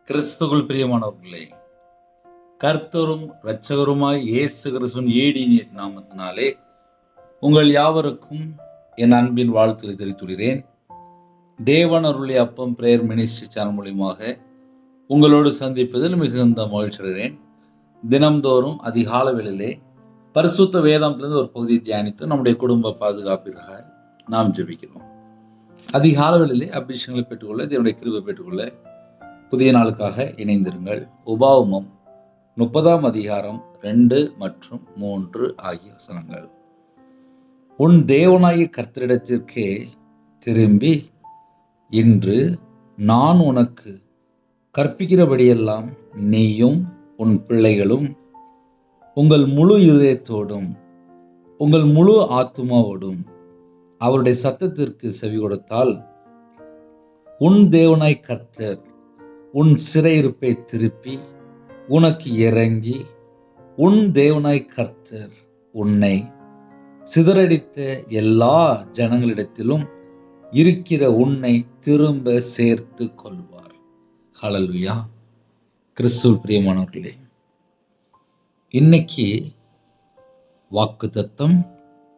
கிறிஸ்துவுக்குள் பிரியமானவர்களே, கர்த்தரும் இரட்சகருமாய் இயேசு கிறிஸ்துவின் ஈடிய நாமத்தினாலே உங்கள் யாவருக்கும் என் அன்பின் வாழ்த்துக்களை தெரிவித்துள்ளேன். தேவன் அருளிய அப்பம் பிரேயர் மினிஸ்ட்ரி சேனல் மூலியமாக உங்களோடு சந்திப்பதில் மிகுந்த மகிழ்ச்சி அடைகிறேன். தினம்தோறும் அதிகால வேளையிலே பரிசுத்த வேதாந்தத்திலிருந்து ஒரு பகுதியை தியானித்து நம்முடைய குடும்ப பாதுகாப்பிற்காக நாம் ஜெபிக்கிறோம். அதிகால வேளையிலே அபிஷேகங்களை பெற்றுக்கொள்ள, தேவனுடைய கிருபை பெற்றுக்கொள்ள புதிய நாளுக்காக இணைந்திருங்கள். உபாகமம் 30 அதிகாரம் 2 மற்றும் 3 ஆகிய வசனங்கள். உன் தேவனாகிய கர்த்தரிடத்திற்கே திரும்பி, இன்று நான் உனக்கு கற்பிக்கிறபடியெல்லாம் நீயும் உன் பிள்ளைகளும் உங்கள் முழு இதயத்தோடும் உங்கள் முழு ஆத்துமாவோடும் அவருடைய சத்தத்திற்கு செவி கொடுத்தால், உன் தேவனாய் கர்த்தர் உன் சிறையிருப்பை திருப்பி உனக்கு இறங்கி, உன் தேவனாய் கர்த்தர் உன்னை சிதறடித்த எல்லா ஜனங்களிடத்திலும் இருக்கிற உன்னை திரும்ப சேர்த்து கொள்வார். ஹல்லேலூயா. கிறிஸ்துவுக்குள் பிரியமானவர்களே, இன்னைக்கு வாக்குத்தத்தம்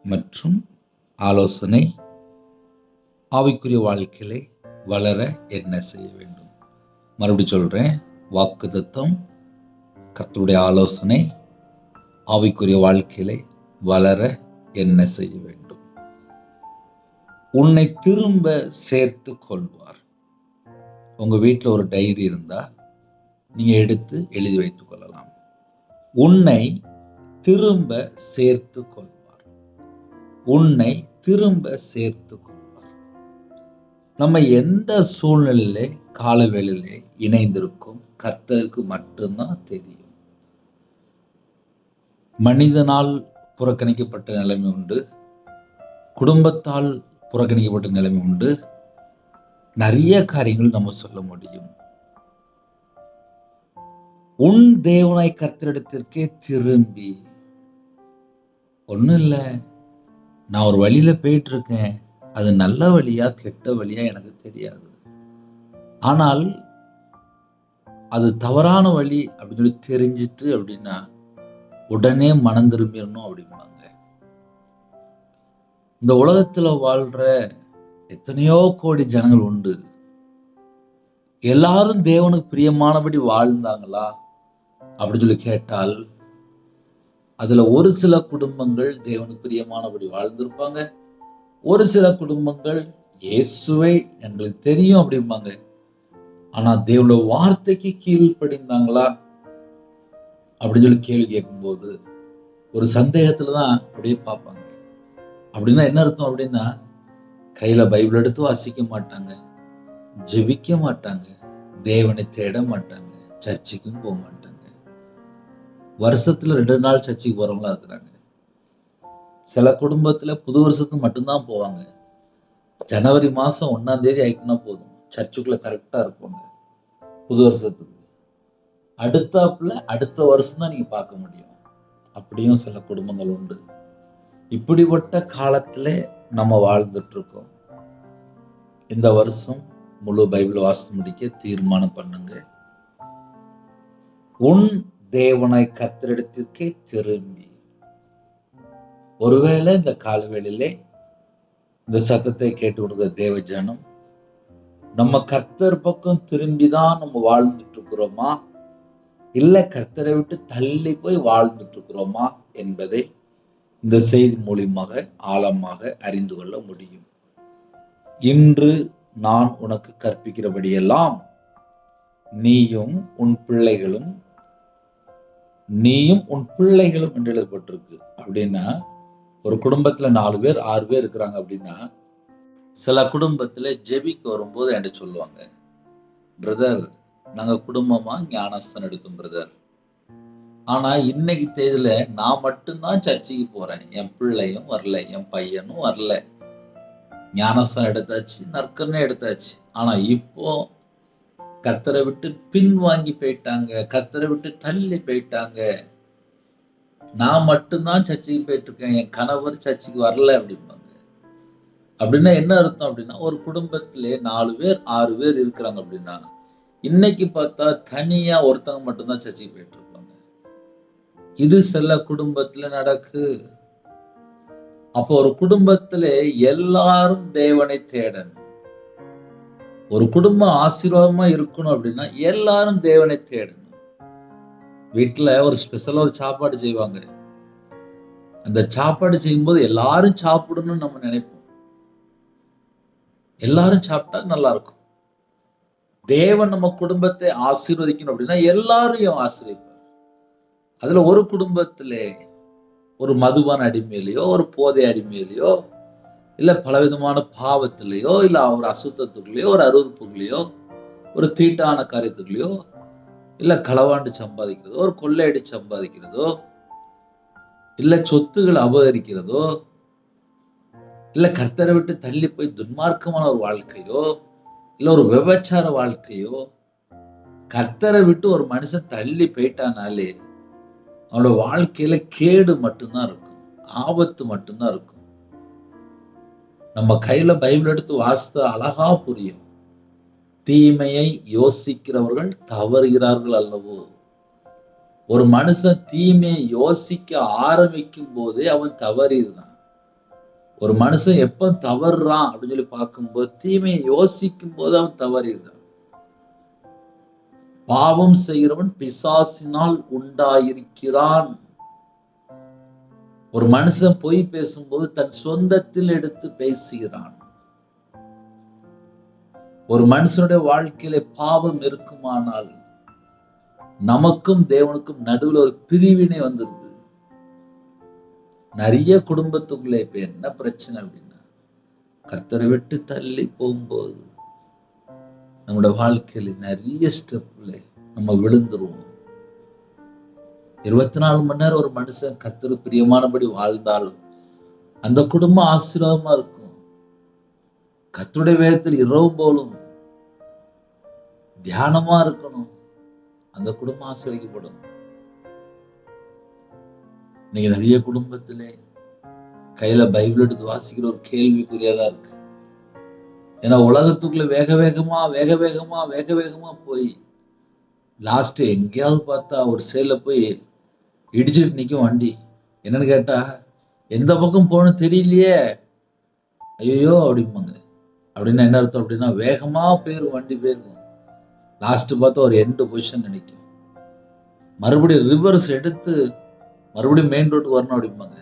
மற்றும் ஆலோசனை, ஆவிக்குரிய வாழ்க்கையிலே வளர என்ன செய்ய வேண்டும்? மறுபடியும் சொல்றேன், வாக்குத்தத்தம், கர்த்தருடைய ஆலோசனை, ஆவிக்குரிய வாழ்க்கையிலே வளர என்ன செய்ய வேண்டும்? உன்னை திரும்ப சேர்த்து கொள்வார். உங்க வீட்டில் ஒரு டைரி இருந்தா நீங்க எடுத்து எழுதி வைத்துக் கொள்ளலாம். உன்னை திரும்ப சேர்த்து கொள்வார். உன்னை திரும்ப சேர்த்து கொள்வார். நம்ம எந்த சூழ்நிலையிலே காலவேளையிலே இணைந்திருக்கும் கர்த்தருக்கு மட்டும்தான் தெரியும். மனிதனால் புறக்கணிக்கப்பட்ட நிலைமை உண்டு, குடும்பத்தால் புறக்கணிக்கப்பட்ட நிலைமை உண்டு. நிறைய காரியங்கள் நம்ம சொல்ல முடியும். உன் தேவனாய் கர்த்தரிடத்திற்கே திரும்பி, ஒன்றும் இல்லை, நான் ஒரு வழியில போயிட்டு இருக்கேன், அது நல்ல வழியா கெட்ட வழியா எனக்கு தெரியாது, ஆனால் அது தவறான வழி அப்படின்னு சொல்லி தெரிஞ்சிட்டு அப்படின்னா உடனே மனம் திரும்பிடணும் அப்படிம்பாங்க. இந்த உலகத்துல வாழ்ற எத்தனையோ கோடி ஜனங்கள் உண்டு. எல்லாரும் தேவனுக்கு பிரியமானபடி வாழ்ந்தாங்களா அப்படின்னு சொல்லி கேட்டால், அதுல ஒரு சில குடும்பங்கள் தேவனுக்கு பிரியமானபடி வாழ்ந்திருப்பாங்க. ஒரு சில குடும்பங்கள் இயேசுவை எங்களுக்கு தெரியும் அப்படிம்பாங்க. ஆனா தேவனுடைய வார்த்தைக்கு கீழ்ப்படிந்தாங்களா அப்படின்னு சொல்லி கேள்வி கேட்கும்போது ஒரு சந்தேகத்துலதான் அப்படியே பார்ப்பாங்க. அப்படின்னா என்ன அர்த்தம் அப்படின்னா, கையில பைபிள் எடுத்து வாசிக்க மாட்டாங்க, ஜெபிக்க மாட்டாங்க, தேவனை தேட மாட்டாங்க, சர்ச்சுக்கும் போக மாட்டாங்க. வருஷத்துல 2 நாள் சர்ச்சுக்கு போறவங்களா இருக்கிறாங்க. சில குடும்பத்துல புது வருஷத்துக்கு மட்டும்தான் போவாங்க. ஜனவரி மாசம் 1ஆம் தேதி ஆயிட்டுனா போதும், சர்ச்சுக்குள்ள கரெக்டா இருப்பாங்க. புது வருஷத்துக்கு அடுத்தாப்புல அடுத்த வருஷம் தான் நீங்க பார்க்க முடியும். அப்படியும் சில குடும்பங்கள் உண்டு. இப்படிப்பட்ட காலத்துல நம்ம வாழ்ந்துட்டு இருக்கோம். இந்த வருஷம் முழு பைபிள் வாசித்து முடிக்க தீர்மானம் பண்ணுங்க. உன் தேவனாய் கர்த்தரிடத்திற்கே திரும்பி. ஒருவேளை இந்த காலவேளையிலே இந்த சத்தத்தை கேட்டு கொடுக்கிற தேவ ஜனம், நம்ம கர்த்தர் பக்கம் திரும்பிதான் நம்ம வாழ்ந்துட்டு இருக்கிறோமா, இல்ல கர்த்தரை விட்டு தள்ளி போய் வாழ்ந்துட்டு இருக்கிறோமா என்பதை இந்த செய்தி மூலியமாக ஆழமாக அறிந்து கொள்ள முடியும். இன்று நான் உனக்கு கற்பிக்கிறபடியெல்லாம் நீயும் உன் பிள்ளைகளும் என்று எழுதப்பட்டிருக்கு. அப்படின்னா ஒரு குடும்பத்துல 4 பேர் 6 பேர் இருக்கிறாங்க அப்படின்னா, சில குடும்பத்துல ஜெபிக்க வரும்போது என்கிட்ட சொல்லுவாங்க, பிரதர் நாங்க குடும்பமா ஞானஸ்தானம் எடுத்தோம் பிரதர், ஆனா இன்னைக்கு தேதியில நான் மட்டும்தான் சர்ச்சுக்கு போறேன், என் பிள்ளையும் வரல, என் பையனும் வரல. ஞானஸ்தானம் எடுத்தாச்சு, நற்கருணை எடுத்தாச்சு, ஆனா இப்போ கர்த்தரை விட்டு பின்வாங்கி போயிட்டாங்க, கர்த்தரை விட்டு தள்ளி போயிட்டாங்க, நான் மட்டும்தான் சர்ச்சுக்கு போயிட்டு இருக்கேன், என் கணவர் சர்ச்சுக்கு வரல அப்படிம்பாங்க. அப்படின்னா என்ன அர்த்தம் அப்படின்னா, ஒரு குடும்பத்திலே 4 பேர் 6 பேர் இருக்கிறாங்க அப்படின்னா, இன்னைக்கு பார்த்தா தனியா ஒருத்தவங்க மட்டும்தான் சர்ச்சுக்கு போயிட்டு இருப்பாங்க. இது சில குடும்பத்துல நடக்கு. அப்போ ஒரு குடும்பத்திலே எல்லாரும் தேவனை தேடணும். ஒரு குடும்பம் ஆசீர்வாதமா இருக்கணும் அப்படின்னா எல்லாரும் தேவனை தேடணும். வீட்டுல ஒரு ஸ்பெஷலா ஒரு சாப்பாடு செய்வாங்க. அந்த சாப்பாடு செய்யும்போது எல்லாரும் சாப்பிடணும்னு நம்ம நினைப்போம். எல்லாரும் சாப்பிட்டா நல்லா இருக்கும். தேவன் நம்ம குடும்பத்தை ஆசீர்வதிக்கணும் அப்படின்னா எல்லாரையும் ஆசீர்வதிப்பார். அதுல ஒரு குடும்பத்திலே ஒரு மதுபான அடிமையிலையோ, ஒரு போதை அடிமையிலையோ, இல்ல பலவிதமான பாவத்திலேயோ, இல்ல ஒரு அசுத்தத்துக்குள்ளேயோ, ஒரு அருவருப்புக்குள்ளேயோ, ஒரு தீட்டான காரியத்துக்குள்ளேயோ, இல்ல களவாண்டு சம்பாதிக்கிறதோ, ஒரு கொள்ளையடிச்சு சம்பாதிக்கிறதோ, இல்ல சொத்துக்களை அபகரிக்கிறதோ, இல்ல கர்த்தரை விட்டு தள்ளி போய் துன்மார்க்கமான ஒரு வாழ்க்கையோ, இல்ல ஒரு விபச்சார வாழ்க்கையோ, கர்த்தரை விட்டு ஒரு மனுஷன் தள்ளி போயிட்டானாலே அவனோட வாழ்க்கையில கேடு மட்டும்தான் இருக்கும், ஆபத்து மட்டும்தான் இருக்கும். நம்ம கையில பைபிள் எடுத்து வாசித்தா அழகா புரியும். தீமையை யோசிக்கிறவர்கள் தவறுகிறார்கள் அல்லவோ. ஒரு மனுஷன் தீமையை யோசிக்க ஆரம்பிக்கும் போதே அவன் தவறிடுறான். ஒரு மனுஷன் எப்ப தவறுறான் அப்படின்னு சொல்லி பார்க்கும்போது தீமையை யோசிக்கும் போது அவன் தவறிடுறான். பாவம் செய்கிறவன் பிசாசினால் உண்டாயிருக்கிறான். ஒரு மனுஷன் பொய் பேசும்போது தன் சொந்தத்தில் எடுத்து பேசுகிறான். ஒரு மனுஷனுடைய வாழ்க்கையில பாவம் இருக்குமானால் நமக்கும் தேவனுக்கும் நடுவில் ஒரு பிரிவினை வந்துருது. நிறைய குடும்பத்துக்குள்ள இப்ப என்ன பிரச்சனை அப்படின்னா, கர்த்தரை விட்டு தள்ளி போகும்போது நம்முடைய வாழ்க்கையில நிறைய ஸ்டெப்ல நம்ம விழுந்துருவோம். 24 மணி நேரம் ஒரு மனுஷன் கர்த்தர் பிரியமானபடி வாழ்ந்தாலும் அந்த குடும்பம் ஆசீர்வாதமா இருக்கும். கர்த்தருடைய வேதத்தில் இரவும் போலும் தியானமா இருக்கணும். அந்த குடும்பம் ஆசீர்வதிக்கப்படும். இன்னைக்கு நிறைய குடும்பத்திலே கையில பைபிள் எடுத்து வாசிக்கிற ஒரு கேள்விக்குரியதா இருக்கு. ஏன்னா உலகத்துக்குள்ள வேக வேகமா போய் லாஸ்ட் எங்கேயாவது பார்த்தா ஒரு சைட்ல போய் இடிச்சிட்டு நிக்கும் வண்டி. என்னன்னு கேட்டா எந்த பக்கம் போகணும் தெரியலையே, ஐயோ அப்படிம்பாங்க. அப்படின்னா என்ன அர்த்தம் அப்படின்னா வேகமா போயிரும், வண்டி போயிருக்கும். லாஸ்ட் பார்த்தா ஒரு எண்டு பொசிஷன் நினைக்கும். மறுபடியும் ரிவர்ஸ் எடுத்து மறுபடியும் மெயின் ரோட்டுக்கு வரணும் அப்படிம்பாங்க.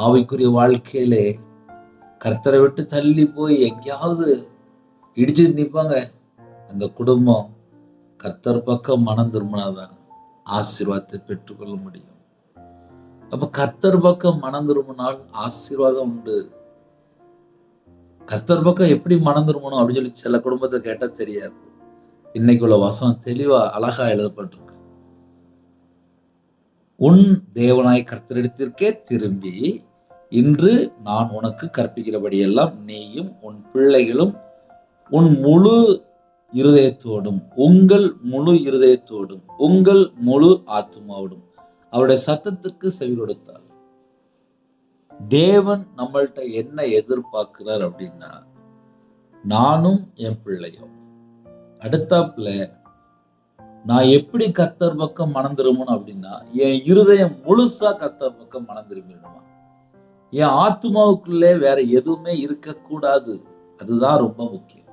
ஆவிக்குரிய வாழ்க்கையிலே கர்த்தரை விட்டு தள்ளி போய் எங்கேயாவது இடிச்சுட்டு நிற்பாங்க. அந்த குடும்பம் கர்த்தர் பக்கம் மனம் திரும்பினாதான் ஆசீர்வாதத்தை பெற்றுக்கொள்ள முடியும். அப்ப கர்த்தர் பக்கம் மனம் திரும்பினால் ஆசீர்வாதம் உண்டு. கர்த்தர் பக்கம் எப்படி மனம் திரும்பணும் அப்படின்னு சொல்லி சில குடும்பத்தை கேட்டா தெரியாது. இன்னைக்கு உள்ள வசனம் தெளிவா அழகா எழுதப்பட்டிருக்கு. உன் தேவனாய் கர்த்தரிடத்திற்கே திரும்பி இன்று நான் உனக்கு கற்பிக்கிறபடியெல்லாம் நீயும் உன் பிள்ளைகளும் உன் முழு இருதயத்தோடும் உங்கள் முழு இருதயத்தோடும் உங்கள் முழு ஆத்துமாவோடும் அவருடைய சத்தத்துக்கு செவி கொடுத்தார். தேவன் நம்மள்ட்ட என்ன எதிர்பார்க்கிறார் அப்படின்னா, நானும் என் பிள்ளையும் அடுத்தாப்புல நான் எப்படி கர்த்தர் பக்கம் மனம் திரும்பணும் அப்படின்னா, என் இருதயம் முழுசா கர்த்தர் பக்கம் மனம் திரும்பிடணுமா. என் ஆத்மாவுக்குள்ளே வேற எதுவுமே இருக்கக்கூடாது. அதுதான் ரொம்ப முக்கியம்.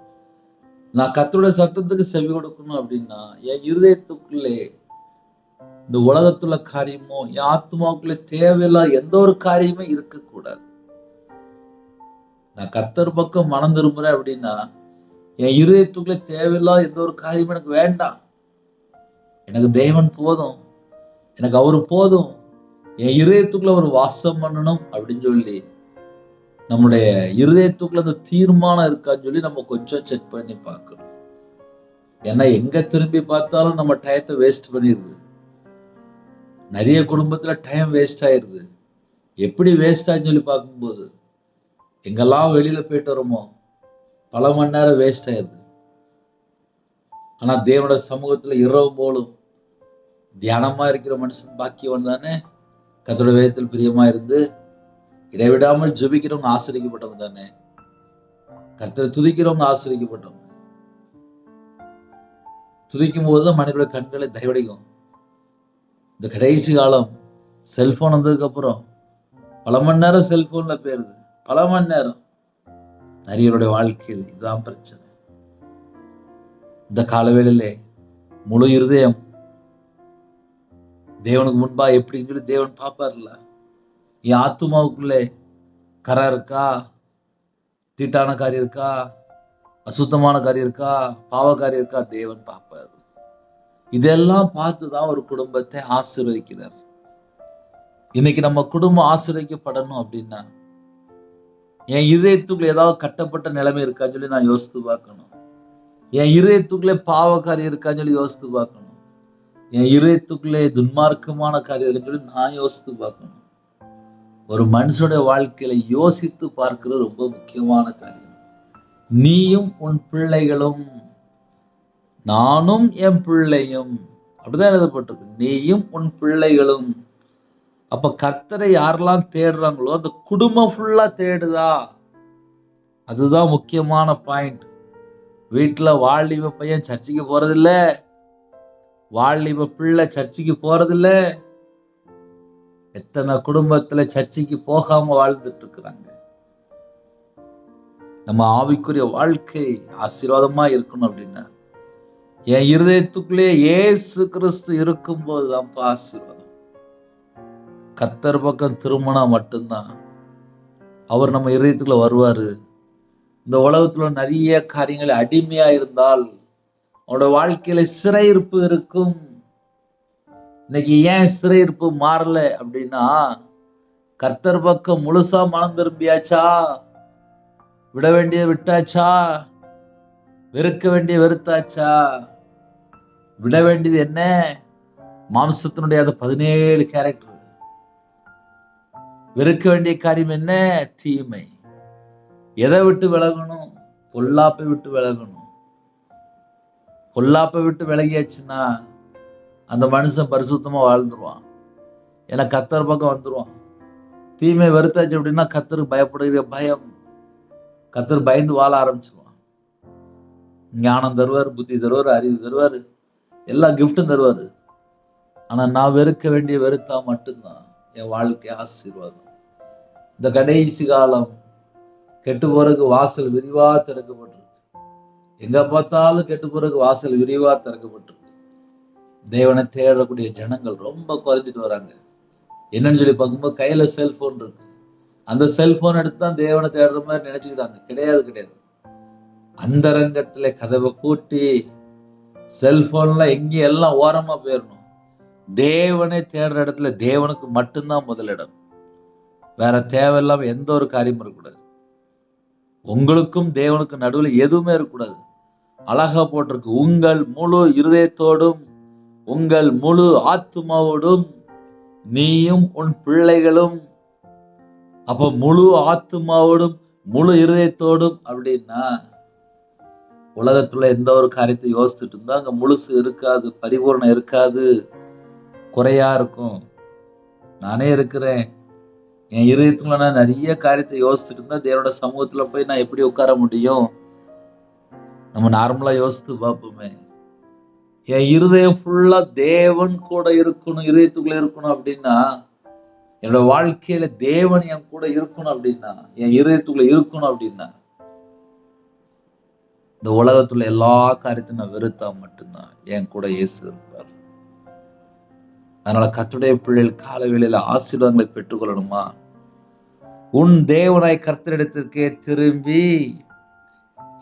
நான் கர்த்தருடைய சத்தத்துக்கு செவி கொடுக்கணும் அப்படின்னா என் இருதயத்துக்குள்ளே இந்த உலகத்துல காரியமோ என் ஆத்மாவுக்குள்ளே தேவையில்லாத எந்த ஒரு காரியமே இருக்கக்கூடாது. நான் கர்த்தர் பக்கம் மனம் திரும்புறேன் அப்படின்னா என் இருதயத்துக்குள்ளே தேவையில்லாத எந்த ஒரு காரியமும் எனக்கு வேண்டாம். எனக்கு தேவன் போதும், எனக்கு அவரு போதும், என் இருதயத்துக்குள்ள ஒரு வாசம் பண்ணணும் அப்படின்னு சொல்லி நம்முடைய இருதயத்துக்குள்ள அந்த தீர்மானம் இருக்கான்னு சொல்லி நம்ம கொஞ்சம் செக் பண்ணி பார்க்கணும். ஏன்னா எங்க திரும்பி பார்த்தாலும் நம்ம டயத்தை வேஸ்ட் பண்ணிடுது. நிறைய குடும்பத்துல டைம் வேஸ்ட் ஆயிருது. எப்படி வேஸ்ட் ஆகுன்னு சொல்லி பார்க்கும்போது எங்கெல்லாம் வெளியில போயிட்டு வரோமோ பல மணி நேரம் வேஸ்ட் ஆயிருது. ஆனா தேவனோட சமூகத்துல இரவு போலும் தியானமா இருக்கிற மனுஷன் பாக்கியவன் தானே. கர்த்தருடைய வேதத்தில் பிரியமா இருந்து இடைவிடாமல் ஜெபிக்கிறவங்க ஆசீர்வதிக்கப்பட்டவங்க தானே. கர்த்தரை துதிக்கிறவங்க ஆசீர்வதிக்கப்பட்டவங்க. துதிக்கும் போதுதான் மனிதனுடைய கண்களை தயவடைக்கும். இந்த கடைசி காலம் செல்போன் வந்ததுக்கு அப்புறம் பல மணி நேரம் செல்போன்ல போயிருது. பல மணி நேரம். நிறையருடைய வாழ்க்கையில் இதுதான் பிரச்சனை. இந்த காலவேளையிலே முழு இருதயம் தேவனுக்கு முன்பா எப்படின்னு சொல்லி தேவன் பார்ப்பார்ல. என் ஆத்துமாவுக்குள்ளே கரை இருக்கா, தீட்டான காரியம் இருக்கா, அசுத்தமான காரியம் இருக்கா, பாவக்காரியம் இருக்கா, தேவன் பார்ப்பார். இதெல்லாம் பார்த்துதான் ஒரு குடும்பத்தை ஆசீர்வதிக்கிறார். இன்னைக்கு நம்ம குடும்பம் ஆசீர்வதிக்கப்படணும் அப்படின்னா என் இதயத்துக்குள்ள ஏதாவது கட்டப்பட்ட நிலைமை இருக்கான்னு சொல்லி நான் யோசித்து பார்க்கணும். என் இதயத்துக்குள்ளே பாவ காரியம் இருக்கான்னு சொல்லி யோசித்து பார்க்கணும். என் இதயத்துக்குள்ளே துன்மார்க்கமான காரியம் இருக்குன்னு சொல்லி நான் யோசித்து பார்க்கணும். ஒரு மனுஷனுடைய வாழ்க்கையில யோசித்து பார்க்கிறது ரொம்ப முக்கியமான காரியம். நீயும் உன் பிள்ளைகளும், நானும் என் பிள்ளையும், அப்படிதான் எழுதப்பட்டிருக்கு. நீயும் உன் பிள்ளைகளும். அப்ப கர்த்தரை யாரெல்லாம் தேடுறாங்களோ அந்த குடும்பம் ஃபுல்லா தேடுதா? அதுதான் முக்கியமான பாயிண்ட். வீட்டுல வாலிப பையன் சர்ச்சுக்கு போறதில்ல, வாலிப பிள்ளை சர்ச்சுக்கு போறதில்ல. எத்தனை குடும்பத்துல சர்ச்சுக்கு போகாம வாழ்ந்துட்டு இருக்கிறாங்க. நம்ம ஆவிக்குரிய வாழ்க்கை ஆசீர்வாதமா இருக்கணும் அப்படின்னா என் இருதயத்துக்குள்ளே இயேசு கிறிஸ்து இருக்கும் போதுதான் ஆசீர்வாதம். கர்த்தர் பக்கம் திரும்பினா மட்டும்தான் அவர் நம்ம இருதயத்துக்குள்ள வருவாரு. இந்த உலகத்துல நிறைய காரியங்களை அடிமையா இருந்தால் அவனோட வாழ்க்கையில சிறையிருப்பு இருக்கும். இன்னைக்கு ஏன் சிறையிருப்பு மாறல அப்படின்னா கர்த்தர் பக்கம் முழுசா மனம் திரும்பியாச்சா, விட வேண்டிய விட்டாச்சா, வெறுக்க வேண்டிய வெறுத்தாச்சா? விட வேண்டியது என்ன? மாம்சத்தினுடைய அந்த 17 கேரக்டர். வெறுக்க வேண்டிய காரியம் என்ன? தீமை. எதை விட்டு விலகணும்? பொல்லாப்பை விட்டு விலகணும். பொல்லாப்பை விட்டு விலகியாச்சுன்னா அந்த மனுஷன் பரிசுத்தமா வாழ்ந்துருவான். ஏன்னா கர்த்தர் பக்கம் வந்துருவான். தீமை வெறுத்தாச்சு அப்படின்னா கர்த்தருக்கு பயப்படுகிற பயம், கர்த்தர் பயந்து வாழ ஆரம்பிச்சிருவான். ஞானம் தருவார், புத்தி தருவார், அறிவு தருவார், எல்லா கிஃப்டும் தருவாரு. ஆனா நான் வெறுக்க வேண்டிய வெறுத்தா மட்டும்தான் என் வாழ்க்கை ஆசீர்வாதம். இந்த கடைசி காலம் கெட்டு போறதுக்கு வாசல் விரிவா திறக்கப்பட்டிருக்கு. எங்க பார்த்தாலும் கெட்டு போறதுக்கு வாசல் விரிவா திறக்கப்பட்டிருக்கு. தேவனை தேடக்கூடிய ஜனங்கள் ரொம்ப குறைஞ்சிட்டு வராங்க. என்னன்னு சொல்லி பார்க்கும்போது கையில செல்போன் இருக்கு. அந்த செல்போன் எடுத்து தான் தேவனை தேடுற மாதிரி நினைச்சுக்கிட்டாங்க. கிடையாது, கிடையாது. அந்தரங்கத்துல கதவை பூட்டி செல்போன்ல எங்கேயும் எல்லாம் ஓரமா போயிடணும். தேவனை தேடுற இடத்துல தேவனுக்கு மட்டும்தான் முதலிடம். வேற தேவையில்லாம எந்த ஒரு காரியமும் இருக்கக்கூடாது. உங்களுக்கும் தேவனுக்கும் நடுவில் எதுவுமே இருக்கக்கூடாது. அழகா போட்டிருக்கு, உங்கள் முழு இருதயத்தோடும் உங்கள் முழு ஆத்துமாவோடும் நீயும் உன் பிள்ளைகளும். அப்ப முழு ஆத்துமாவோடும் முழு இருதயத்தோடும் அப்படின்னா உலகத்துல எந்த ஒரு காரியத்தை யோசிச்சுட்டு இருந்தா அங்க முழுசு இருக்காது, பரிபூர்ணம் இருக்காது, குறையா இருக்கும். நானே இருக்கிறேன். என் இருதயத்துல நான் நிறைய காரியத்தை யோசிச்சுட்டு இருந்தா தேவனோட சமூகத்துல போய் நான் எப்படி உட்கார முடியும்? நம்ம நார்மலா யோசித்து பார்ப்போமே. என் இருதயம் ஃபுல்லா தேவன் கூட இருக்கணும், இருதயத்துக்குள்ள இருக்கணும் அப்படின்னா என்னோட வாழ்க்கையில தேவன் என் கூட இருக்கணும் அப்படின்னா, என் இருதயத்துக்குள்ள இருக்கணும் அப்படின்னா இந்த உலகத்துல எல்லா காரியத்தையும் நான் வெறுத்தா மட்டும்தான் என் கூட இயேசு இருப்பார். அதனால கர்த்தருடைய பிள்ளைகள் கால வேளையில ஆசீர்வாதங்களை பெற்றுக்கொள்ளணுமா? உன் தேவனாய் கர்த்தரிடத்திற்கே திரும்பி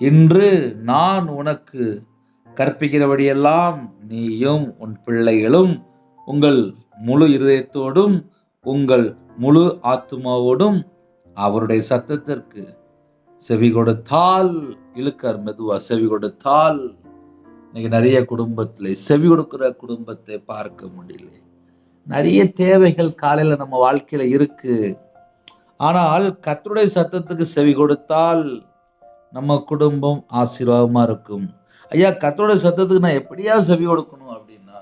இன்று நான் உனக்கு கற்பிக்கிறபடியெல்லாம் நீயும் உன் பிள்ளைகளும் உங்கள் முழு இருதயத்தோடும் உங்கள் முழு ஆத்துமாவோடும் அவருடைய சத்தத்திற்கு செவி கொடுத்தால், இழுக்கார் மெதுவா, செவி கொடுத்தால். இன்னைக்கு நிறைய குடும்பத்துல செவி கொடுக்கிற குடும்பத்தை பார்க்க முடியல. நிறைய தேவைகள் காலையில நம்ம வாழ்க்கையில இருக்கு. ஆனால் கர்த்தருடைய சத்தத்துக்கு செவி கொடுத்தால் நம்ம குடும்பம் ஆசீர்வாதமா இருக்கும். ஐயா, கர்த்தருடைய சத்தத்துக்கு நான் எப்படியா செவி கொடுக்கணும் அப்படின்னா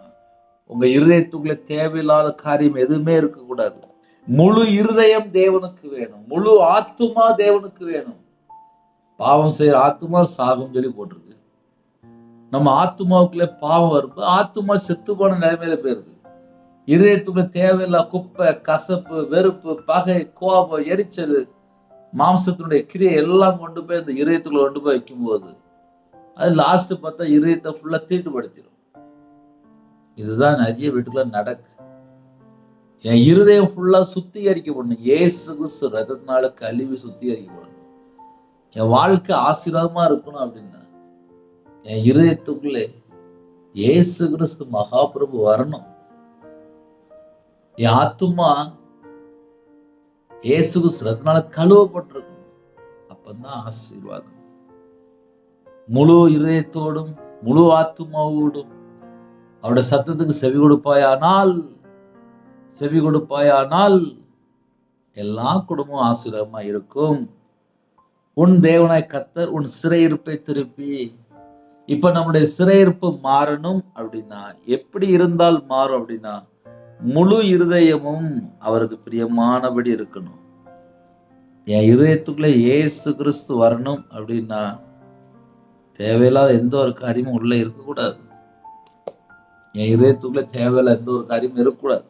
உங்க இருதயத்துக்குள்ள தேவையில்லாத காரியம் எதுவுமே இருக்கக்கூடாது. முழு இருதயம் தேவனுக்கு வேணும், முழு ஆத்துமா தேவனுக்கு வேணும். பாவம் செய்யற ஆத்துமா சாகும் சொல்லி போட்டிருக்கு. நம்ம ஆத்துமாவுக்குள்ளே பாவம் வரும்போது ஆத்துமா செத்து போன நிலைமையில போயிருது. இதயத்துக்குள்ள தேவையில்லா குப்பை, கசப்பு, வெறுப்பு, பகை, கோபம், எரிச்சல், மாம்சத்தினுடைய கிரியை எல்லாம் கொண்டு போய் அந்த இதயத்துக்குள்ள கொண்டு போய் வைக்கும்போது அது லாஸ்ட் பார்த்தா இதயத்தை ஃபுல்லா தீட்டுப்படுத்திடும். இதுதான் நிறைய வீட்டுக்குள்ள நடக்கு. என் இருதயம் ஃபுல்லா சுத்திகரிக்கப்படணும். இயேசு கிறிஸ்து ரத்தத்தினால கழுவி சுத்திகரிக்கப்படணும். என் வாழ்க்கை ஆசீர்வாதமா இருக்கணும் அப்படின்னா என் இருதயத்துக்குள்ளே இயேசு கிறிஸ்து மகாபிரபு வரணும். என் ஆத்துமா இயேசு கிறிஸ்து ரத்தத்தினால கழுவப்பட்டிருக்கணும். அப்பதான் ஆசீர்வாதம். முழு இருதயத்தோடும் முழு ஆத்துமாவோடும் அவருடைய சத்தத்துக்கு செவி கொடுப்பாயானால் எல்லா குடும்பமும் ஆசீர்வாதமா இருக்கும். உன் தேவனாய் கர்த்தர் உன் சிறையிருப்பை திருப்பி. இப்ப நம்முடைய சிறையிருப்பு மாறணும் அப்படின்னா எப்படி இருந்தால் மாறும் அப்படின்னா முழு இருதயமும் அவருக்கு பிரியமானபடி இருக்கணும். என் இருதயத்துக்குள்ள இயேசு கிறிஸ்து வரணும் அப்படின்னா தேவையில்லாத எந்த ஒரு காரியமும் உள்ள இருக்கக்கூடாது. என் இதயத்துக்குள்ள தேவையில்லாத எந்த ஒரு காரியமும் இருக்கக்கூடாது.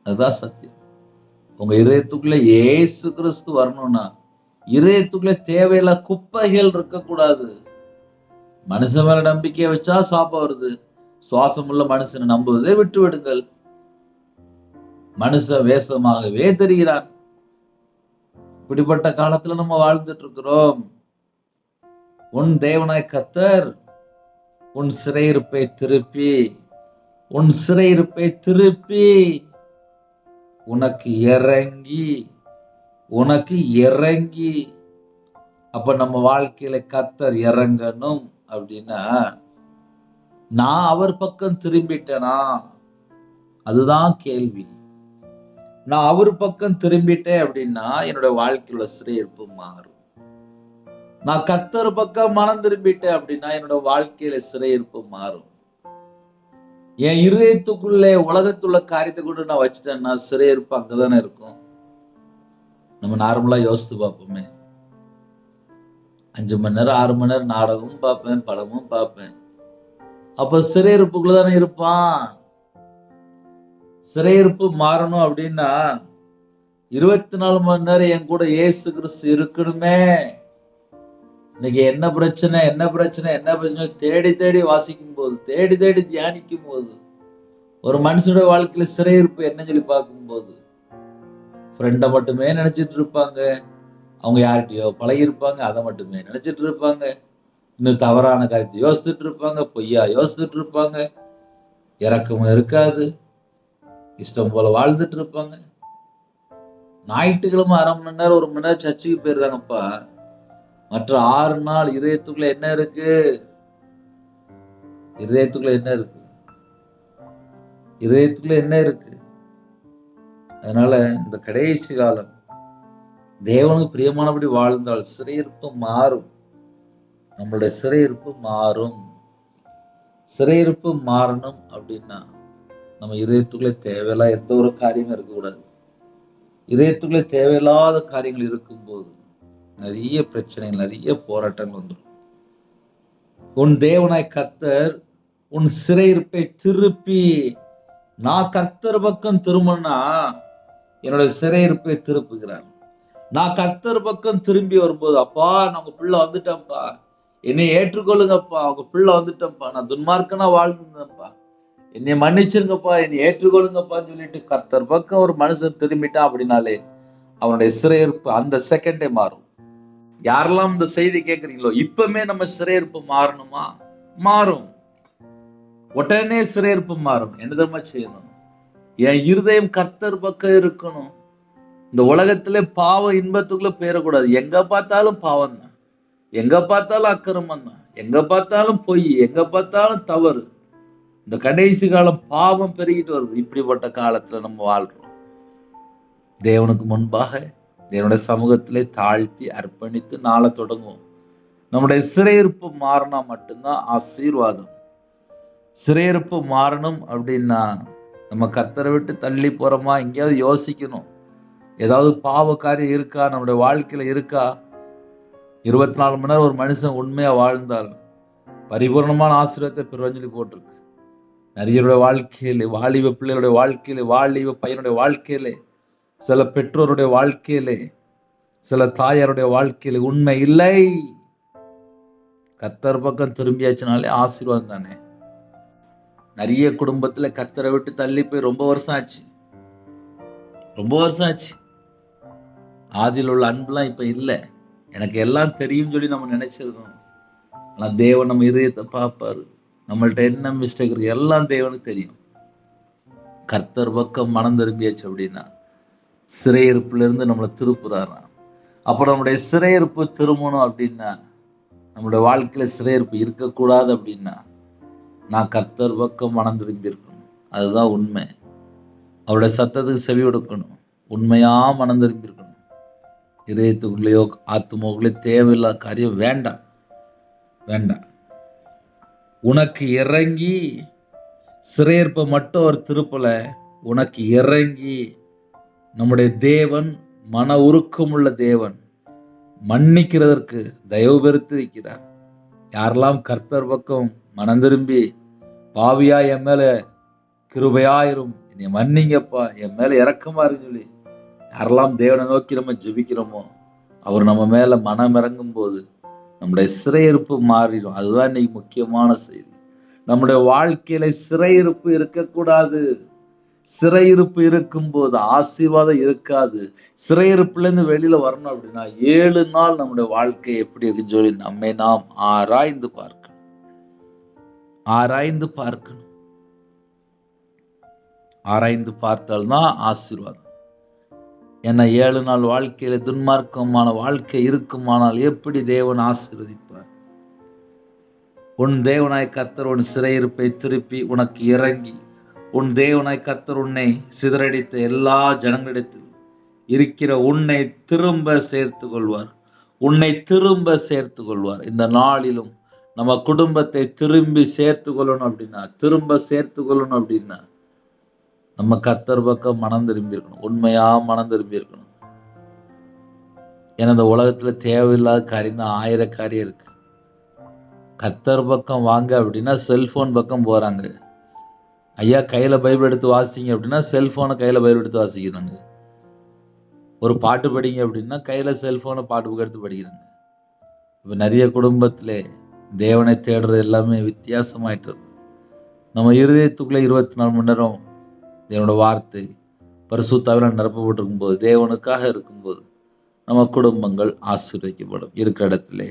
அதுதான் சத்தியம். உங்க இதயத்துக்குள்ள இயேசு கிறிஸ்து வரணும்னா இதயத்துக்குள்ள தேவையில்லா குப்பைகள் இருக்கக்கூடாது. மனுஷன் மேல நம்பிக்கையை வச்சா சாபம் வருது. சுவாசம் உள்ள மனுஷனை நம்புவதை விட்டு விடுங்கள். மனுஷன் வேஷமாகவே தெரிகிறான். இப்படிப்பட்ட காலத்துல நம்ம வாழ்ந்துட்டு இருக்கிறோம். உன் தேவனாய் கர்த்தர் உன் சிறையிருப்பை திருப்பி உனக்கு இறங்கி அப்ப நம்ம வாழ்க்கையில கர்த்தர் இறங்கணும் அப்படின்னா நான் அவர் பக்கம் திரும்பிட்டேனா? அதுதான் கேள்வி. நான் அவர் பக்கம் திரும்பிட்டேன் அப்படின்னா என்னோட வாழ்க்கையில சிறையிருப்பு மாறும். நான் கர்த்தர் பக்கம் மனம் திரும்பிட்டேன் அப்படின்னா என்னோட வாழ்க்கையில சிறையிருப்பு மாறும். என் இருதயத்துக்குள்ளே உலகத்துள்ள காரியத்தை கூட நான் வச்சுட்டேன்னா சிறையிருப்பு அங்கதானே இருக்கும். நம்ம நார்மலா யோசித்து பார்ப்போமே. 5 மணி நேரம் 6 மணி நேரம் நாடகமும் பார்ப்பேன், படமும் பார்ப்பேன். அப்ப சிறையிருப்புக்குள்ளதானே இருப்பான். சிறையிருப்பு மாறணும் அப்படின்னா 24 மணி நேரம் என் கூட இயேசு கிறிஸ்து இருக்கணுமே. இன்னைக்கு என்ன பிரச்சனை தேடி வாசிக்கும் போது, தேடி தியானிக்கும் போது, ஒரு மனுஷனுடைய வாழ்க்கையில சிறையிருப்பு என்ன சொல்லி பார்க்கும்போது ஃப்ரெண்டை மட்டுமே நினைச்சிட்டு இருப்பாங்க. அவங்க யார்கிட்டயோ பழகி இருப்பாங்க, அதை மட்டுமே நினைச்சிட்டு இருப்பாங்க. இன்னும் தவறான காரியத்தை யோசிச்சுட்டு இருப்பாங்க, பொய்யா யோசிச்சுட்டு இருப்பாங்க. இறக்கமும் இருக்காது, இஷ்டம் போல வாழ்ந்துட்டு இருப்பாங்க. ஞாயிற்றுக்கிழமை 1/2 மணி நேரம் 1 மணி நேரம் சர்ச்சுக்கு போயிருந்தாங்கப்பா. மற்ற 6 நாள் இதயத்துக்குள்ள என்ன இருக்கு? இதயத்துக்குள்ள என்ன இருக்கு? அதனால இந்த கடைசி காலம் தேவனுக்கு பிரியமானபடி வாழ்ந்தால் சிறையிருப்பு மாறும். நம்மளுடைய சிறையிருப்பு மாறணும் அப்படின்னா நம்ம இதயத்துக்குள்ளே தேவையில்லா எந்த ஒரு காரியமும் இருக்கக்கூடாது. இதயத்துக்குள்ளே தேவையில்லாத காரியங்கள் இருக்கும்போது நிறைய பிரச்சனைகள், நிறைய போராட்டங்கள் வந்துடும். உன் தேவனாய் கர்த்தர் உன் சிறையிருப்பை திருப்பி. நான் கர்த்தர் பக்கம் திரும்பினா என்னுடைய சிறையிருப்பை திருப்புகிறார். நான் கர்த்தர் பக்கம் திரும்பி வரும்போது, அப்பா நான் உங்க பிள்ளை வந்துட்டேன்ப்பா, என்னை ஏற்றுக்கொள்ளுங்கப்பா, உங்க பிள்ளை வந்துட்டேன்ப்பா, நான் துன்மார்க்கனா வாழ்ந்துப்பா, என்னை மன்னிச்சிருங்கப்பா, என்னை ஏற்றுக்கொள்ளுங்கப்பான்னு சொல்லிட்டு கர்த்தர் பக்கம் ஒரு மனுஷன் திரும்பிட்டான் அப்படின்னாலே அவனுடைய சிறையிருப்பு அந்த செகண்டே மாறும். யாரெல்லாம் இந்த செய்தி கேட்குறீங்களோ, இப்பவுமே நம்ம சிறையிருப்பு மாறணுமா? மாறும். உடனே சிறையிருப்பு மாறும். என்னதமா செய்யணும்? என் இருதயம் கர்த்தர் பக்கம் இருக்கணும். இந்த உலகத்திலே பாவ இன்பத்துக்குள்ள போயிடக்கூடாது. எங்க பார்த்தாலும் பாவம் தான், எங்க பார்த்தாலும் அக்கிரமம் தான், எங்க பார்த்தாலும் பொய், எங்க பார்த்தாலும் தவறு. இந்த கடைசி காலம் பாவம் பெருகிட்டு வருது. இப்படிப்பட்ட காலத்துல நம்ம வாழ்றோம். தேவனுக்கு முன்பாக தேவனுடைய சமூகத்திலே தாழ்த்தி அர்ப்பணித்து நாளை தொடங்குவோம். நம்முடைய சிறையிருப்பு மாறினா மட்டும்தான் ஆசீர்வாதம். சிறையிருப்பு மாறணும் அப்படின்னா நம்ம கர்த்தரை விட்டு தள்ளி போறோமா, எங்கேயாவது யோசிக்கணும். ஏதாவது பாவ காரியம் இருக்கா, நம்முடைய வாழ்க்கையில இருக்கா? 24 மணி நேரம் ஒரு மனுஷன் உண்மையா வாழ்ந்தால் பரிபூர்ணமான ஆசீர்வாதத்தை பெறுவான்னு சொல்லி போட்டிருக்கு. நிறையருடைய வாழ்க்கையிலே, வாலிப பிள்ளைகளுடைய வாழ்க்கையிலே, வாலிப பையனுடைய வாழ்க்கையிலே, சில பெற்றோருடைய வாழ்க்கையிலே, சில தாயாருடைய வாழ்க்கையிலே உண்மை இல்லை. கர்த்தர் பக்கம் திரும்பியாச்சுனாலே ஆசீர்வாதம் தானே. நிறைய குடும்பத்துல கர்த்தரை விட்டு தள்ளி போய் ரொம்ப வருஷம் ஆச்சு. ஆதியில் உள்ள அன்புலாம் இப்ப இல்லை. எனக்கு எல்லாம் தெரியும் சொல்லி நம்ம நினைச்சிருக்கோம். ஆனா தேவன் நம்ம இதயத்தை பார்ப்பாரு. நம்மள்ட்ட என்ன மிஸ்டேக் இருக்கு எல்லாம் தேவனுக்கு தெரியும். கர்த்தர் பக்கம் மனம் திரும்பியாச்சு அப்படின்னா சிறையிருப்புல இருந்து நம்மளை திருப்புறாராம். அப்ப நம்முடைய சிறையிருப்பு திரும்பணும் அப்படின்னா, நம்முடைய வாழ்க்கையில சிறையிருப்பு இருக்கக்கூடாது அப்படின்னா, நான் கர்த்தர் பக்கம் மனம் திரும்பி இருக்கணும். அதுதான் உண்மை. அவருடைய சத்தத்துக்கு செவி கொடுக்கணும். உண்மையா மனம் திரும்பி இருக்கணும். இதயத்துக்குள்ளேயோ ஆத்துமாவுக்குள்ளேயோ தேவையில்லாத காரியம் வேண்டாம். உனக்கு இறங்கி சிறையிருப்பை மட்டும் அவர் திருப்பல, உனக்கு இறங்கி நம்முடைய தேவன் மன உருக்கமுள்ள தேவன், மன்னிக்கிறதற்கு தயவு பெருத்து இருக்கிறார். யாரெல்லாம் கர்த்தர் பக்கம் மனம் திரும்பி பாவியா என் மேல கிருபையாயிரும், என்னை மன்னிங்கப்பா, என் மேல இறக்கமா இருக்கு சொல்லி யாரெல்லாம் தேவனை நோக்கி நம்ம ஜெபிக்கிறோமோ, அவர் நம்ம மேல மனம் இறங்கும் போது நம்முடைய சிறையிருப்பு மாறிடும். அதுதான் இன்னைக்கு முக்கியமான செய்தி. நம்முடைய வாழ்க்கையில சிறையிருப்பு இருக்கக்கூடாது. சிறையிருப்பு இருக்கும்போது ஆசீர்வாதம் இருக்காது. சிறையிருப்புல இருந்து வெளியில வரணும் அப்படின்னா 7 நாள் நம்முடைய வாழ்க்கை எப்படி இருக்குன்னு சொல்லி நம்மை நாம் ஆராய்ந்து பார்க்கணும். ஆராய்ந்து பார்த்தால்தான் ஆசீர்வாதம். ஏன்னா 7 நாள் வாழ்க்கையில துன்மார்க்கமான வாழ்க்கை இருக்குமானால் எப்படி தேவன் ஆசீர்வதிப்பார்? உன் தேவனாய் கர்த்தர் உன் சிறையிருப்பை திருப்பி உனக்கு இறங்கி, உன் தேவனாய் கர்த்தர் உன்னை சிதறடித்த எல்லா ஜனங்களிடத்தில் இருக்கிற உன்னை திரும்ப சேர்த்து கொள்வார். இந்த நாளிலும் நம்ம குடும்பத்தை திரும்ப சேர்த்து கொள்ளணும் அப்படின்னா நம்ம கர்த்தர் பக்கம் மனம் திரும்பி இருக்கணும். உண்மையா மனம் திரும்பி இருக்கணும். ஏன்னா இந்த உலகத்துல தேவையில்லாத காரியம் தான் 1000 காரியம் இருக்கு. கர்த்தர் பக்கம் வாங்க அப்படின்னா செல்போன் பக்கம் போறாங்க. ஐயா கையில பைபிள் எடுத்து வாசிங்க அப்படின்னா செல்போனை கையில பைபிள் எடுத்து வாசிக்கிறாங்க. ஒரு பாட்டு படிங்க அப்படின்னா கையில செல்போனை பாட்டு புக் எடுத்து படிக்கிறாங்க. இப்ப நிறைய குடும்பத்திலே தேவனை தேடுறது எல்லாமே வித்தியாசமாயிட்டு வருது. நம்ம இருதயத்துக்குள்ள 24 மணி நேரம் தேவனோட வார்த்தை பரிசுத்தாவினால் நிரப்பப்பட்டிருக்கும் போது, தேவனுக்காக இருக்கும்போது நம்ம குடும்பங்கள் ஆசீர்வதிக்கப்படும். இருக்கிற இடத்துல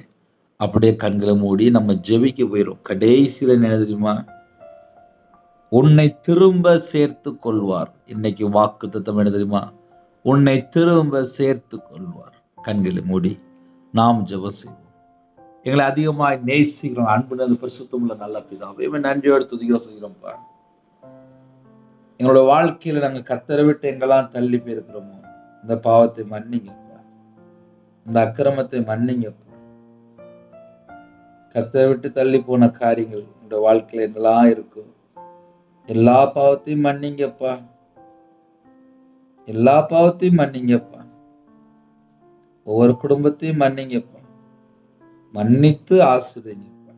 அப்படியே கண்களை மூடி நம்ம ஜெபிக்க போயிடும். கடைசியில என்ன தெரியுமா? உன்னை திரும்ப சேர்த்து கொள்வார். இன்னைக்கு வாக்குத்தத்தம் என்ன தெரியுமா? உன்னை திரும்ப சேர்த்து கொள்வார். கண்களை மூடி நாம் ஜெபம் செய்வோம். எங்களை அதிகமாய் நேசிக்கிறோம் அன்பு நல்ல பரிசுத்தமுள்ள நல்ல பிதாவே, நன்றியோடு துதிக்கிறோம் செய்கிறோம்ப்பா. எங்களோட வாழ்க்கையில நாங்க கர்த்தரை விட்டு எங்கெல்லாம் தள்ளி போயிருக்கிறோமோ இந்த பாவத்தை மன்னிங்கப்பா, இந்த அக்கிரமத்தை மன்னிங்கப்பா. கர்த்தரை விட்டு தள்ளி போன காரியங்கள் இந்த வாழ்க்கையில என்னெல்லாம் இருக்கோ எல்லா பாவத்தையும் மன்னிங்கப்பா. ஒவ்வொரு குடும்பத்தையும் மன்னிங்கப்பா. மன்னித்து ஆசீர்வதிங்கப்பா.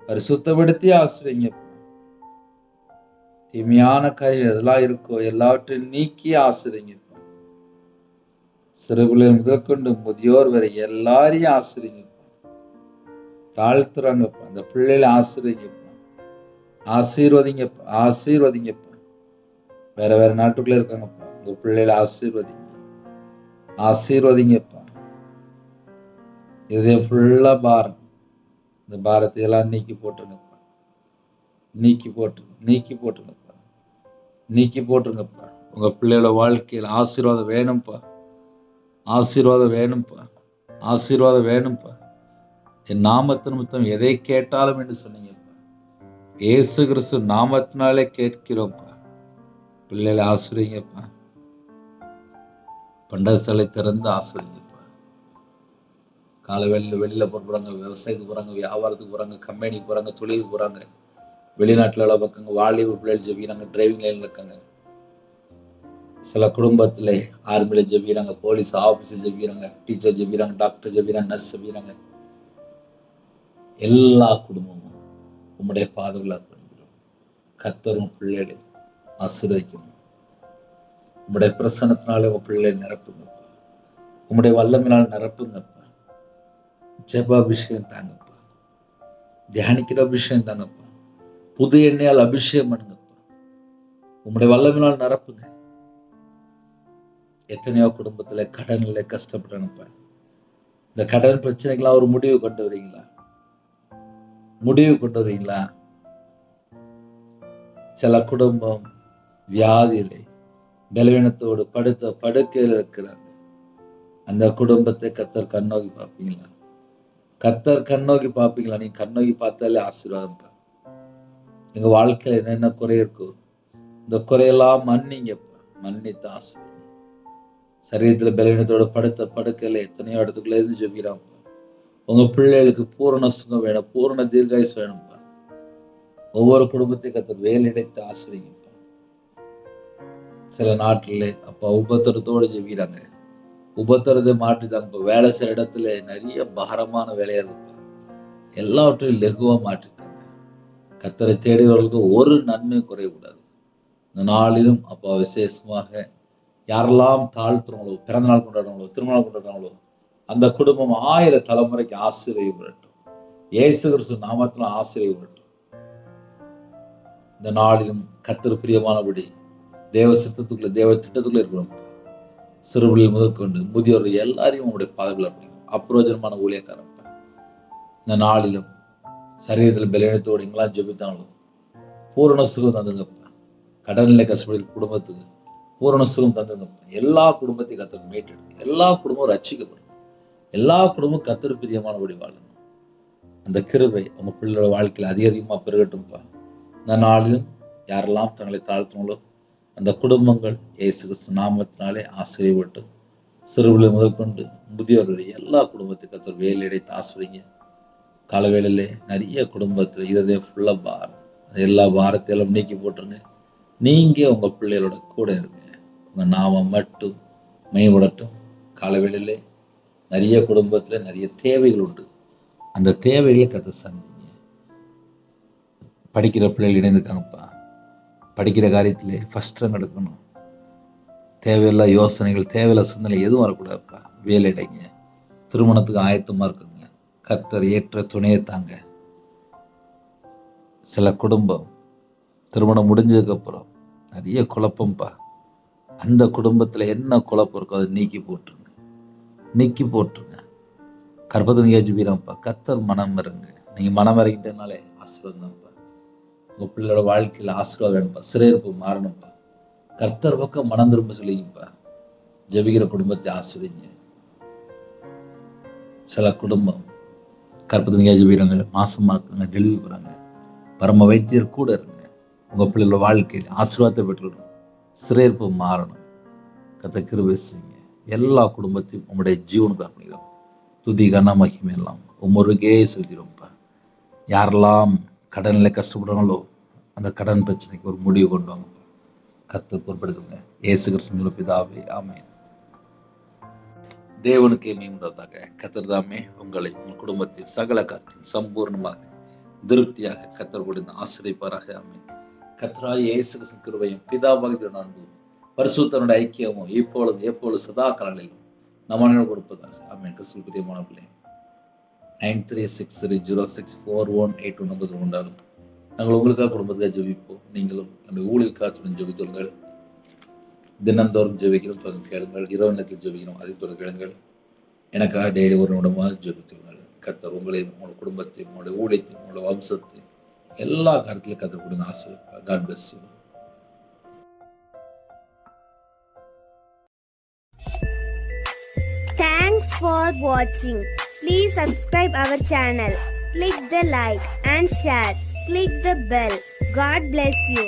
பரிசுத்தப்படுத்தி ஆசீர்வதிங்கப்பா. தீமையான காரியம் எதெல்லாம் இருக்கோ எல்லாவற்றையும் நீக்கி ஆசீர்வதிங்கப்பா. சிறுபிள்ளை முதல் கொண்டு முதியோர் வரை எல்லாரையும் ஆசீர்வதிங்கப்பா. தாழ்த்துறாங்கப்பா. அந்த பிள்ளைகளை ஆசீர்வதிங்கப்பா. வேற நாட்டுக்குள்ள இருக்காங்கப்பா. உங்க பிள்ளைகளை ஆசீர்வதிங்கப்பா. இதே ஃபுல்லா பாரம், இந்த பாரத்தை எல்லாம் நீக்கி போட்டுருங்கப்பா. உங்க பிள்ளையோட வாழ்க்கையில் ஆசீர்வாதம் வேணும்ப்பா. என் நாமத்து நிமித்தம் எதை கேட்டாலும் என்று சொன்னீங்கப்பா. இயேசு கிறிஸ்து நாமத்தினாலே கேட்கிறோம்ப்பா. பிள்ளைகளை ஆசீர்வதிங்கப்பா. பண்டகசாலை திறந்து ஆசீர்வதிங்கப்பா. காலை வெளியில போறாங்க, விவசாயத்துக்கு போறாங்க, வியாபாரத்துக்கு போறாங்க, கம்பெனிக்கு போறாங்க, தொழிலுக்கு போறாங்க, வெளிநாட்டுல எல்லாம் பக்கங்க வாலிப பிள்ளைகள் ஜெபிக்கிறாங்க, டிரைவிங் லைன்ல இருக்காங்க. சில குடும்பத்துல ஆர்மியில ஜெபிக்கிறாங்க, போலீஸ் ஆபீஸ் ஜெபிக்கிறாங்க, டீச்சர் ஜெபிக்கிறாங்க, டாக்டர் ஜெபிக்கிறாங்க, நர்ஸ் ஜெபிக்கிறாங்க. எல்லா குடும்பமும் உம்முடைய பாதங்கள் அர்ப்பணிக்கிறோம். கர்த்தரும் பிள்ளைகளை ஆசீர்வதிக்கணும். உம்முடைய பிரசன்னத்தினாலே உங்க பிள்ளைகளை நிரப்புங்கப்பா. உம்முடைய வல்லமையினால் நிரப்புங்கப்பா. ஜெப அபிஷேகம் தாங்கப்பா. தியானிக்கிற அபிஷேகம் தாங்கப்பா. புது எண்ணெயால் அபிஷேகம் பண்ணுங்கப்பா. உம்முடைய வல்லமையினால் நிரப்புங்க. எத்தனையோ குடும்பத்துல கடன்ல கஷ்டப்படுறாங்கப்பா. இந்த கடன் பிரச்சனைக்கெல்லாம் ஒரு முடிவு கொண்டு வரீங்களா? முடிவு கொண்டு வரீங்களா? சில குடும்பம் வியாதியிலே பலவீனத்தோடு படுத்த படுக்கையில் இருக்கிறாங்க. அந்த குடும்பத்தை கர்த்தர் கண்ணோக்கி பார்ப்பீங்களா? கர்த்தர் கண்ணோக்கி பார்ப்பீங்களா? நீங்க கண்ணோக்கி பார்த்தாலே ஆசீர்வாதம். எங்க வாழ்க்கையில என்னென்ன குறை இருக்கோ இந்த குறையெல்லாம் மன்னிங்கப்பா. மன்னித்து ஆசீர்வாதம். சரீரத்துல பலவீனத்தோட படுத்த படுக்கையில எத்தனையோ இடத்துக்குள்ள இருந்து ஜெபிக்கிறாங்க. உங்க பிள்ளைகளுக்கு பூரண சுகம் வேணும், பூரண தீர்காயுசு வேணும்ப்பா. ஒவ்வொரு குடும்பத்தையும் கர்த்தர் வேலையடைத்து ஆசீர்வதிங்கப்பா. சில நாட்டிலே அப்பா உபத்திரத்தோடு ஜெபிக்கிறாங்க. உபத்திரத்தை மாற்றித்தாங்க. இப்போ வேலை செய்யற இடத்துல நிறைய பாரமான வேலையா இருக்குப்பா. எல்லாவற்றையும் லெகுவா மாற்றித்தாங்க. கர்த்தரை தேடியவர்களுக்கு ஒரு நன்மையும் குறையக்கூடாது. இந்த நாளிலும் அப்பா விசேஷமாக யாரெல்லாம் தாழ்த்துறவங்களோ, பிறந்த நாள் கொண்டாடுறாங்களோ, திருமணம் கொண்டாடுறாங்களோ, அந்த குடும்பம் 1000 தலைமுறைக்கு ஆசீர்வதிக்கப்படட்டும். இயேசு கிறிஸ்து நாமத்தில ஆசீர்வதிக்கப்படட்டும். இந்த நாளிலும் கர்த்தர் பிரியமானபடி தேவ சித்தத்துக்குள்ள, தேவ திட்டத்துக்குள்ள இருக்கணும். சிறுபிள்ளைகள் முதற்கொண்டு முதியோர்கள் எல்லாரையும் உங்களுடைய பாதங்கள் அப்படிங்க. அப்பிரோஜனமான ஊழியக்காரன். இந்த நாளிலும் சரீரத்தில் பலவீனத்தோடு எங்கெல்லாம் ஜெபித்தாங்களோ பூரண சுகம் தந்துங்கப்பா. கடனில் கஷ்டப்படுகிற குடும்பத்துக்கு பூரண சுகம் தந்துங்கப்பா. எல்லா குடும்பத்தையும் கர்த்தர் மீட்டெடுங்க. எல்லா குடும்பமும் ரட்சிக்கப்படும். எல்லா குடும்பமும் கர்த்தர் பிரியமானபடி வாழணும். அந்த கிருபை உங்க பிள்ளையோட வாழ்க்கையில் அதிகமாக பெருகட்டும்ப்பா. இந்த நாளிலும் யாரெல்லாம் தங்களை தாழ்த்தினாங்களோ அந்த குடும்பங்கள் இயேசு கிறிஸ்து நாமத்தினாலே ஆசீர்வதிக்கப்பட்டும். சிறுபிள்ளை முதல் கொண்டு முதியோருடைய எல்லா குடும்பத்தையும் கர்த்தர் வேலையடைத்து ஆசீர்வதிங்க. காலவேளையிலே நிறைய குடும்பத்தில் இதே ஃபுல்லாக பாரம், எல்லா பாரத்தையெல்லாம் நீக்கி போட்டுருங்க. நீங்கள் உங்கள் பிள்ளைகளோட கூட இருங்க. உங்கள் நாமம் மட்டும் மேம்படட்டும். காலவேளையிலே நிறைய குடும்பத்தில் நிறைய தேவைகள் உண்டு. அந்த தேவைகளை கர்த்தர் சந்திங்க. படிக்கிற பிள்ளைகள் இணைந்துக்காங்கப்பா. படிக்கிற காரியத்திலே ஃபஸ்ட் ரேங்க் எடுக்கணும். தேவையில்லா யோசனைகள், தேவையில்லா சிந்தனை எதுவும் வரக்கூடாதுப்பா. வேலைடைங்க. திருமணத்துக்கு ஆயத்தமாக இருக்குங்க. கர்த்தர் ஏற்ற துணையை தாங்க. சில குடும்பம் திருமணம் முடிஞ்சதுக்கப்புறம் நிறைய குழப்பம்ப்பா. அந்த குடும்பத்தில் என்ன குழப்பம் இருக்கோ அதை நீக்கி போட்டுருங்க. நீக்கி போட்டுருங்க. கர்ப்பத்தின் ஏஜுபீரம்ப்பா. கர்த்தர் மனம் இருங்க. நீங்கள் மனம் இறங்கிட்டனாலே ஆசீர்வாதம் தான்ப்பா. உங்கள் பிள்ளையோட வாழ்க்கையில் ஆசீர்வாதம் வேணும்ப்பா. சிறையிருப்பு மாறணும்ப்பா. கர்த்தர் பக்கம் மனம் திரும்ப சொல்லிங்கப்பா. ஜெபிக்கிற குடும்பத்தை ஆசீர்வதிங்க. சில குடும்பம் கர்ப்பத்தின் ஏஜுபீரங்க, மாசமாக இருக்குங்க, டெலிவரி போகிறாங்க. பரம வைத்தியர் கூட இருங்க. உங்கள் பிள்ளைகளோட வாழ்க்கையில் ஆசீர்வாதத்தை பெற்றுக்கணும். சிறையிருப்பு மாறணும். கர்த்தர் கிருபை செய்யுங்க. எல்லா குடும்பத்தையும் உங்களுடைய ஜீவனுக்கு அர்ப்பணிக்கிறோம். துதி கன மகிமை எல்லாம் ஒவ்வொருக்கே செலுத்திடும்ப்பா. யாரெல்லாம் கடனில் கஷ்டப்படுறாங்களோ அந்த கடன் பிரச்சனைக்கு ஒரு முடிவு கொண்டு வாங்கப்பா. கர்த்தர் பொறுப்பெடுக்குங்க. இயேசு கிறிஸ்துவின் பிதாவே, ஆமென். தேவனுக்கே மேம்படுவதாக. கர்த்தர் தாமே உங்களை உங்கள் குடும்பத்தில் சகல காரியத்தையும் சம்பூர்ணமாக திருப்தியாக கர்த்தர் கொடுத்து ஆசீர்வதிப்பாராக. ஆமென். கர்த்தராகிய இயேசு கிறிஸ்துவின் கிருபையும் பிதாவாகிய அன்பும் பரிசுத்தனுடைய ஐக்கியமும் எப்பொழுதும் சதா காலங்களிலும் நம்ம அனைவரும் கொடுப்பதாக. ஆமென். கிறிஸ்துவுக்கு பிரியமானவர்களே, 9363064181 நம்பர் கொண்டாலும் நாங்கள் உங்களுக்காக குடும்பத்துக்காக ஜெபிப்போம். நீங்களும் நம்முடைய ஊழியக்காரத்துடன் ஜெபித்துள்ளுங்கள். தினந்தோறும் ஜெபிக்கிறோம், தொடர்ந்து கேளுங்கள். இரவு நேரத்தில் ஜெபிக்கிறோம், அதை தொடர்ந்து கேளுங்கள். எனக்காக டெய்லி ஒரு நிமிடமாக ஜெபித்துள்ளுங்கள். கர்த்தர் உங்களையும் உங்களோட குடும்பத்தையும் உங்களுடைய ஊழியத்தையும் உங்களோட வம்சத்தையும் எல்லா காரியத்திலும் கர்த்தர் கொடுத்து ஆசீர்வதிப்பார். God bless you. Thanks for watching. Please subscribe our channel. Click the like and share. Click the bell. God bless you.